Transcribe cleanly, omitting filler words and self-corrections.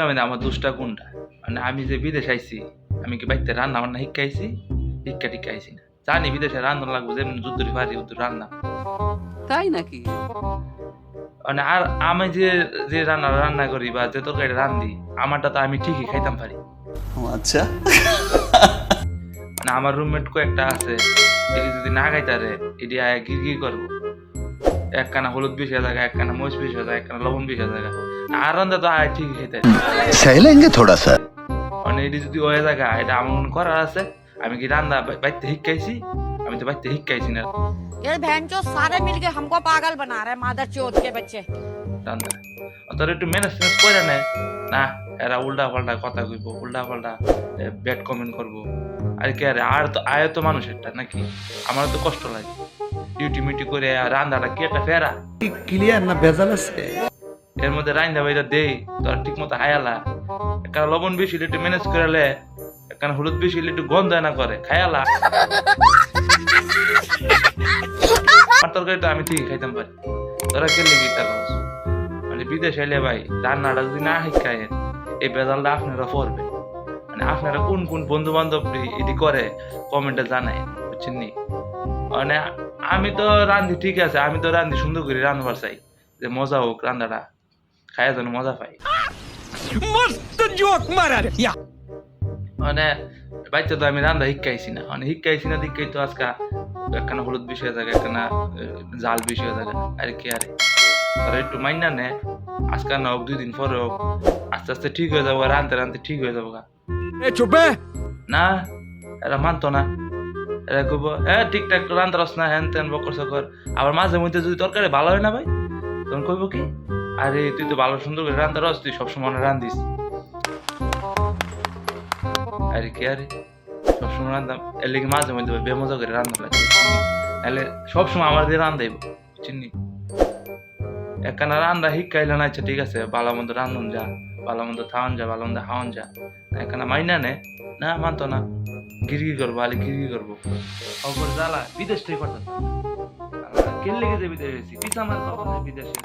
আমি না আমার দোষটা কোনটা? মানে আমি যে বিদেশ আইছি, আমি কি বাড়িতে রান্না-বান্না শিইখা আইছি? শিক্ষা-টিক্ষা আইছি না। জানি বিদেশে রান্ধন লাগবো যেমনি যুদ্ধরি পারি ওদের রান্না। তাই নাকি? মানে আর আমি যে রান্না করি বা যে তরকারিটা রান্ধি, আমারটা তো আমি ঠিকই খাইতাম পারি। ও আচ্ছা। মানে আমার রুমমেট কয়েকটা আছে, এটি যদি না খাইতারে, এটি আয়া গিরগির করবো। একখানা হলুদ বেশি হয়ে জায়গা, একখানা মরিচ বেশি হয়ে যায়, একখানা লবণ বেশি হয়ে জায়গা। আর রান্ধা তো আয় ঠিকই খাইতারি। सह लेंगे थोड़ा सा। মানে এটি যদি হয়ে জায়গা, এটা আমার মনে করার আছে। আমি কি রান্না বাইতে শিখাইছি? আমি তো বাইতে শিখাইছি না ये बहनचोद सारे मिलके हमको पागल बना रहे हैं मादर चोद के बच्चे। রান্না। তোর একটু ম্যানেজ করে নেয়। না, এরা উল্টা-পাল্টা কথা কইব, উল্টা-পাল্টা ব্যাড কমেন্ট করবো। আর কি আরে আয় তো মানুষেরটা নাকি? আমারও তো কষ্ট লাগে। ডিউটি-মিউটি করে রান্নাটা কি একটা ফেরা। क्लियर ना बेजाल से। এর মধ্যে রাইন্দা বাইরা দেই, তোর ঠিক মতো হায়ালা। একখানা লবণ বেশি হলে একটু ম্যানেজ করে লে, একখানা হলুদ বেশি হলে একটু গন্ধ না করে, খায়ালা। আর তরকারিটা আমি ঠিকই খাইতাম পারি। তোরা কে লেগে তা কস? মানে বিদেশ এলে ভাই রান্নাটা যদি না শিখায়, এই বেজালটা আপনারা পড়বে। মানে আপনারা কোন কোন বন্ধু বান্ধব এটি করে কমেন্টে জানায়, বুঝছেন নি? মানে আমি তো রান্ধি ঠিক আছে, আমি তো রান্ধি সুন্দর করে রান্নাবার চাই, যে মজা হোক রান্নাটা, খায় যেন মজা পাই। मस्त जोक मारा रे या মানে বাচ্চা তো আমি রান্না শিখাইছি না, মানে শিখাইছি না দিকেই তো আজকে একখানা হলুদ বেশি হয়ে থাকে, একখানা জাল বেশি হয়ে থাকে। আরে কি আরে তারা একটু মাইনা নে, আজকে না হোক 2 দিন পরে হোক, আস্তে আস্তে ঠিক হয়ে যাবো, রানতে রানতে ঠিক হয়ে যাবো। ए चुप है না, এরা মানতো না। এরা কইব ঠিকঠাক রান্তা রস না, হ্যান ত্যান বকর সকর। আবার মাঝে মধ্যে যদি তরকারি ভালো হয় না ভাই, তখন কইব কি, আরে তুই তো ভালো সুন্দর করে রান্তা রস, তুই সবসময় রান্ধিস। আরে কি আরে সবসময় রান্ধাম, এর লেগে মাঝে মধ্যে বেমজা করে রান্না লাগে। তাহলে সবসময় আমার দিয়ে রান্ধাইব, চিনি একখানা রান্না শিখাইলে না, আচ্ছা ঠিক আছে, ভালো মন্দ রান্ধন যা, ভালো মন্দ খাওয়ান যা, ভালো মন্দ খাওয়ান যা। একখানা মাইনা নে, না মানতো না, গিরগি করবো, আলে গিরগি করবো। অপর জ্বালা বিদেশ থেকে করতাম, কেন লেগে যে বিদেশ গেছি, পিছা আমার কখন বিদেশে।